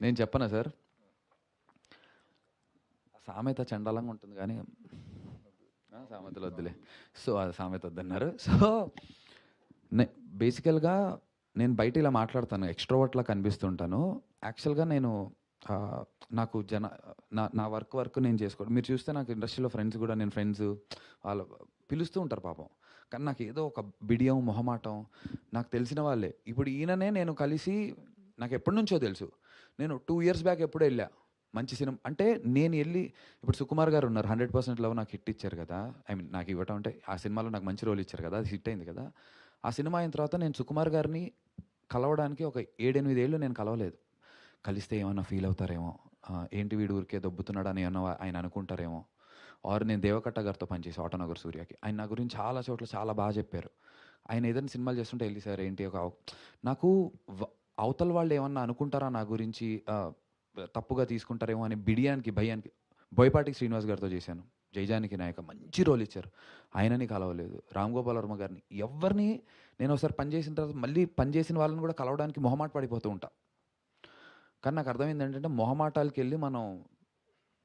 నేను చెప్పనా సార్, సామెత చండాలంగా ఉంటుంది కానీ సామెతలు వద్దులే. సో అది సామెత వద్దన్నారు. సో బేసికల్గా నేను బయట ఇలా మాట్లాడతాను, ఎక్స్ట్రోవర్ట్లా కనిపిస్తుంటాను. యాక్చువల్గా నేను ఆ, నాకు నా వర్క్ నేను చేసుకోవడం, మీరు చూస్తే నాకు ఇండస్ట్రీలో ఫ్రెండ్స్ కూడా, నేను ఫ్రెండ్స్ వాళ్ళు పిలుస్తూ ఉంటారు పాపం, కానీ నాకు ఏదో ఒక బిడియం మొహమాటం. నాకు తెలిసిన వాళ్ళే, ఇప్పుడు ఈయననే నేను కలిసి, నాకు ఎప్పటి నుంచో తెలుసు. నేను 2 years బ్యాక్ ఎప్పుడో వెళ్ళా మంచి సినిమా అంటే, నేను వెళ్ళి, ఇప్పుడు సుకుమార్ గారు ఉన్నారు 100% లవ్ నాకు హిట్ ఇచ్చారు కదా, ఐ మీన్ నాకు ఇవ్వటం అంటే ఆ సినిమాలో నాకు మంచి రోల్ ఇచ్చారు కదా, అది హిట్ అయింది కదా. ఆ సినిమా అయిన తర్వాత నేను సుకుమార్ గారిని కలవడానికి ఒక 7-8 ఏళ్ళు నేను కలవలేదు. కలిస్తే ఏమన్నా ఫీల్ అవుతారేమో, ఏంటి వీడు ఊరికే దొబ్బుతున్నాడు అని ఏమన్నా ఆయన అనుకుంటారేమో. ఆర్ నేను దేవకట్ట గారితో పనిచేసి ఆటోనగర్ సూర్యకి, ఆయన నా గురించి చాలా చోట్ల చాలా బాగా చెప్పారు. ఆయన ఏదైనా సినిమాలు చేస్తుంటే వెళ్ళి సార్ ఏంటి ఒక నాకు అవతల వాళ్ళు ఏమన్నా అనుకుంటారా నా గురించి, తప్పుగా తీసుకుంటారేమో అని బిడియానికి భయానికి. బోయపాటి శ్రీనివాస్ గారితో చేశాను, జైజానికి నాయక మంచి రోల్ ఇచ్చారు, ఆయనని కలవలేదు. రామ్ గోపాల్ వర్మ గారిని, ఎవరిని నేను ఒకసారి పని చేసిన తర్వాత మళ్ళీ పని చేసిన వాళ్ళని కూడా కలవడానికి మొహమాట పడిపోతూ ఉంటా. కానీ నాకు అర్థమైంది ఏంటంటే, మొహమాటాలకి వెళ్ళి మనం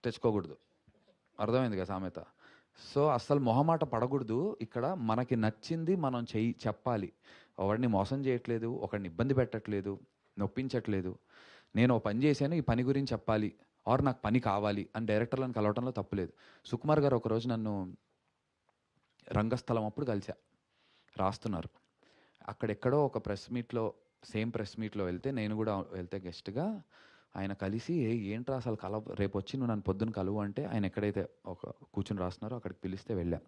తెచ్చుకోకూడదు. అర్థమైంది కదా సామెత. సో అస్సలు మొహమాట పడకూడదు. ఇక్కడ మనకి నచ్చింది మనం చెప్పాలి. ఒకడిని మోసం చేయట్లేదు, ఒకడిని ఇబ్బంది పెట్టట్లేదు, నొప్పించట్లేదు. నేను ఓ పని చేశాను, ఈ పని గురించి చెప్పాలి, ఆర్ నాకు పని కావాలి అని డైరెక్టర్లను కలవటంలో తప్పులేదు. సుకుమార్ గారు ఒకరోజు నన్ను రంగస్థలం అప్పుడు కలిసా, రాస్తున్నారు. అక్కడెక్కడో ఒక ప్రెస్ మీట్లో, సేమ్ ప్రెస్ మీట్లో వెళ్తే, నేను కూడా వెళ్తే గెస్ట్గా, ఆయన కలిసి ఏంట్రా అసలు రేపు వచ్చి నువ్వు నన్ను పొద్దున్న కలువు అంటే, ఆయన ఎక్కడైతే ఒక కూర్చుని రాస్తున్నారో అక్కడికి పిలిస్తే వెళ్ళా.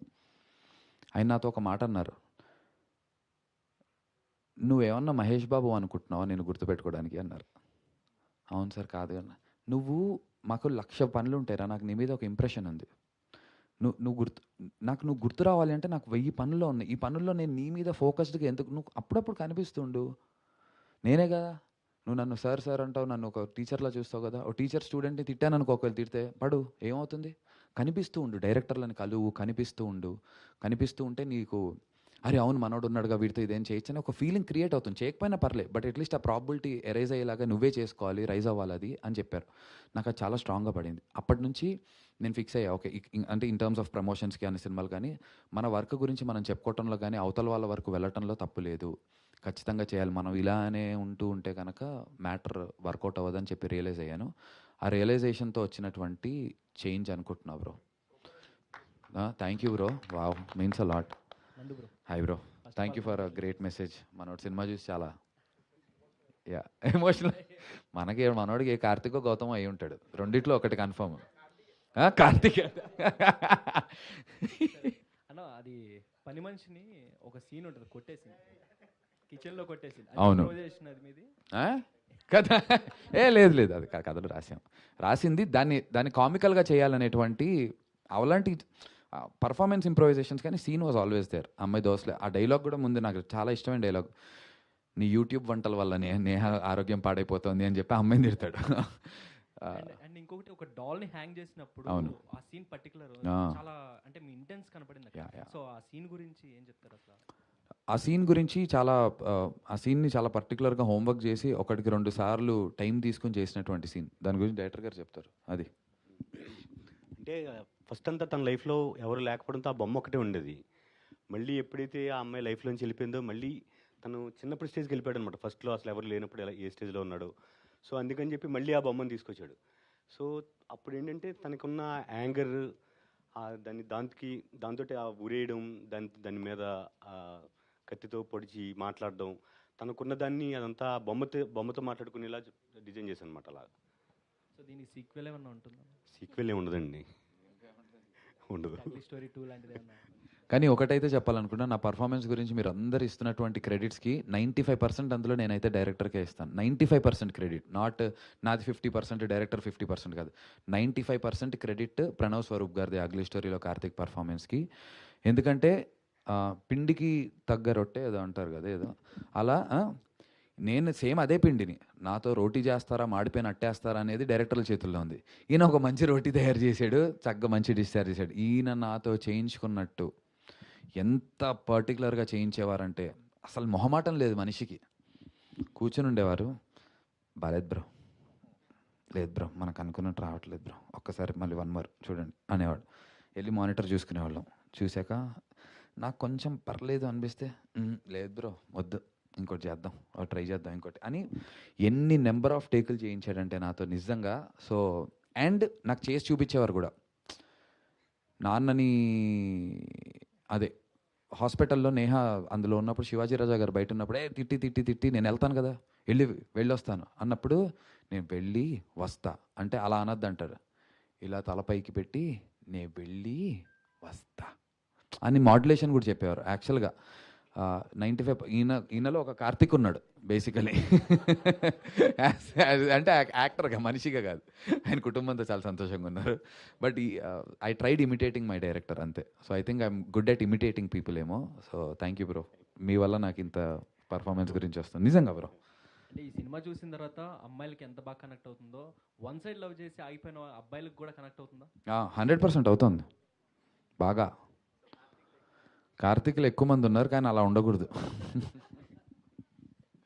ఆయన నాతో ఒక మాట అన్నారు, నువ్వేమన్నా మహేష్ బాబు అనుకుంటున్నావా నేను గుర్తుపెట్టుకోవడానికి అన్నారు. అవును సార్, కాదు అన్న. నువ్వు, మాకు 1,00,000 పనులు ఉంటాయిరా, నాకు నీ మీద ఒక ఇంప్రెషన్ ఉంది. నువ్వు గుర్తు రావాలి అంటే నాకు 1000 పనుల్లో ఉన్నాయి. ఈ పనుల్లో నేను నీ మీద ఫోకస్డ్గా ఎందుకు, నువ్వు అప్పుడప్పుడు కనిపిస్తుండు. నేనే కదా, నువ్వు నన్ను సార్ సార్ అంటావు, నన్ను ఒక టీచర్లా చూస్తావు కదా. ఒక టీచర్ స్టూడెంట్ని తిట్టాను అనుకో, ఒకవేళ తిడితే పడు, ఏమవుతుంది? కనిపిస్తూ ఉండు, డైరెక్టర్లను కలువు, కనిపిస్తూ ఉండు. కనిపిస్తూ ఉంటే నీకు, అరే అవును మనోడు ఉన్నాడుగా, వీడితో ఇదేం చేయొచ్చు అని ఒక ఫీలింగ్ క్రియేట్ అవుతుంది. చేయకపోయినా పర్లేదు, బట్ అట్లీస్ట్ ఆ ప్రాబిలిటీ ఎరైజ్ అయ్యేలాగా నువ్వే చేసుకోవాలి, రైజ్ అవ్వాలి అది అని చెప్పారు. నాకు అది చాలా స్ట్రాంగ్గా పడింది. అప్పటి నుంచి నేను ఫిక్స్ అయ్యా, ఓకే అంటే ఇన్ టర్మ్స్ ఆఫ్ ప్రమోషన్స్కి కానీ సినిమాలు కానీ, మన వర్క్ గురించి మనం చెప్పుకోవటంలో కానీ అవతల వాళ్ళ వరకు వెళ్ళటంలో తప్పు లేదు, ఖచ్చితంగా చేయాలి. మనం ఇలానే ఉంటే కనుక మ్యాటర్ వర్కౌట్ అవ్వదని చెప్పి రియలైజ్ అయ్యాను. ఆ రియలైజేషన్తో వచ్చినటువంటి చేంజ్ అనుకుంటున్నా bro. Thank you bro, wow, means a lot. Hi bro, thank you for a great message. మనోడు సినిమా చూసి చాలా యా ఎమోషనల్. మనోడికి ఏ కార్తీకో గౌతమో అయి ఉంటాడు, రెండిట్లో ఒకటి కన్ఫర్మ్. కార్తీక్ అన్న, అది పని మనిషిని ఒక సీన్ ఉంటుంది, కొట్టేసి కిచెన్లో కొట్టేసి. అవును మీది కథ లేదు, అది కథలు రాసింది దాన్ని కామికల్గా చేయాలనేటువంటి అలాంటి పర్ఫార్మెన్స్ ఇంప్రొవైజేషన్స్, కానీ సీన్ వాజ్ ఆల్వేస్ దేర్. అమ్మాయి దోసలే ఆ డైలాగ్ కూడా ముందు నాకు చాలా ఇష్టమైన డైలాగ్, నీ యూట్యూబ్ వంటల వల్ల నేహ ఆరోగ్యం పాడైపోతుంది అని చెప్పి అమ్మాయిని తిడతాడు. అండ్ ఇంకొకటి, ఒక డాల్ ని హ్యాంగ్ చేసినప్పుడు అవును, ఆ సీన్ పర్టికులర్ చాలా అంటే మీ ఇంటెన్స్ కనపడింది. సో ఆ సీన్ గురించి ఏం చెప్తారు అసలు? ఆ సీన్ గురించి ఆ సీన్ని చాలా పర్టికులర్గా హోంవర్క్ చేసి 1-2 సార్లు టైం తీసుకుని చేసినటువంటి సీన్. దాని గురించి డైరెక్టర్ గారు చెప్తారు. అది అంటే ఫస్ట్ అంతా తన లైఫ్లో ఎవరు లేకపోవడంతో ఆ బొమ్మ ఒకటే ఉండేది. మళ్ళీ ఎప్పుడైతే ఆ అమ్మాయి లైఫ్లోంచి వెళ్ళిపోయిందో, మళ్ళీ తను చిన్నప్పుడు స్టేజ్కి వెళ్ళిపోయాడు అనమాట. ఫస్ట్లో అసలు ఎవరు లేనప్పుడు ఎలా ఏ స్టేజ్లో ఉన్నాడు. సో అందుకని చెప్పి మళ్ళీ ఆ బొమ్మను తీసుకొచ్చాడు. సో అప్పుడు ఏంటంటే తనకున్న యాంగర్, దాంతో ఆ ఉరేయడం, దాని మీద కత్తితో పొడిచి మాట్లాడడం, తనకున్న దాన్ని అదంతా బొమ్మతో మాట్లాడుకునేలా డిజైన్ చేశాను అనమాట. అలా. సో దీనికి సీక్వెల్ ఏమన్నా ఉంటుందా? సీక్వెల్ ఏమి ఉండదండి, ఉండదు. స్టోరీ 2 లాంటిది ఏమన్నా? కానీ ఒకటైతే చెప్పాలనుకున్నా, నా పర్ఫార్మెన్స్ గురించి మీరు అందరు ఇస్తున్నటువంటి క్రెడిట్స్కి 95% అందులో నేనైతే డైరెక్టర్కే ఇస్తాను. 95% క్రెడిట్, నాట్ నాది 50%, డైరెక్టర్ 50% కాదు. 95% క్రెడిట్ ప్రణవ్ స్వరూప్ గారిది అగ్లీ స్టోరీలో కార్తీక్ పర్ఫార్మెన్స్కి. ఎందుకంటే పిండికి తగ్గ రొట్టె ఏదో అంటారు కదా, ఏదో అలా నేను సేమ్ అదే పిండిని నాతో రోటీ చేస్తారా, మాడిపోయిన అట్టేస్తారా అనేది డైరెక్టర్ల చేతుల్లో ఉంది. ఈయన ఒక మంచి రోటీ తయారు చేశాడు, చక్కగా మంచి డిష్ తయారు చేశాడు. ఈయన నాతో చేయించుకున్నట్టు ఎంత పర్టికులర్గా చేయించేవారంటే, అసలు మొహమాటం లేదు మనిషికి, కూర్చుని ఉండేవారు. బాలేదు బ్రో, లేదు బ్రో మనకు అనుకున్నట్టు రావట్లేదు బ్రో, ఒక్కసారి మళ్ళీ 1 మోర్ చూడండి అనేవాడు. వెళ్ళి మానిటర్ చూసుకునేవాళ్ళం. చూసాక నాకు కొంచెం పర్లేదు అనిపిస్తే లేదు బ్రో వద్దు, ఇంకోటి చేద్దాం, ట్రై చేద్దాం ఇంకోటి అని ఎన్ని నెంబర్ ఆఫ్ టేకులు చేయించాడంటే నాతో నిజంగా. సో అండ్ నాకు చేసి చూపించేవారు కూడా. నాన్నని అదే హాస్పిటల్లో నేహ అందులో ఉన్నప్పుడు శివాజీ రాజా గారు బయట ఉన్నప్పుడు తిట్టి తిట్టి తిట్టి నేను వెళ్తాను కదా, వెళ్ళొస్తాను అన్నప్పుడు నేను వెళ్ళి వస్తా అంటే అలా అనద్దు అంటారు, ఇలా తలపైకి పెట్టి నేను వెళ్ళి వస్తా అని మాడ్యులేషన్ కూడా చెప్పేవారు. యాక్చువల్గా 95 ఈయనలో ఒక కార్తిక్ ఉన్నాడు బేసికలీ. అంటే యాక్టర్గా మనిషిగా కాదు, ఆయన కుటుంబంతో చాలా సంతోషంగా ఉన్నారు. But I tried imitating my director అంతే. So I think I'm good at imitating people ఏమో. సో థ్యాంక్ యూ బ్రో, మీ వల్ల నాకు ఇంత పర్ఫార్మెన్స్ గురించి వస్తుంది నిజంగా బ్రో. అంటే ఈ సినిమా చూసిన తర్వాత అమ్మాయిలకి ఎంత బాగా కనెక్ట్ అవుతుందో, వన్ సైడ్ లవ్ చేసి ఆగిపోయిన అబ్బాయిలకు కూడా కనెక్ట్ అవుతుందా? 100% అవుతుంది బాగా. కార్తీక్లో ఎక్కువ మంది ఉన్నారు కానీ అలా ఉండకూడదు.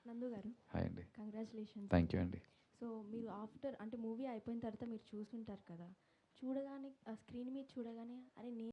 నందు గారు హాయ్ అండి. కంగ్రాచులేషన్స్. థ్యాంక్ యూ అండి. సో మీరు ఆఫ్టర్ అంటే మూవీ అయిపోయిన తర్వాత మీరు చూసుంటారు కదా, చూడగానే స్క్రీన్ మీద చూడగానే అరే నేను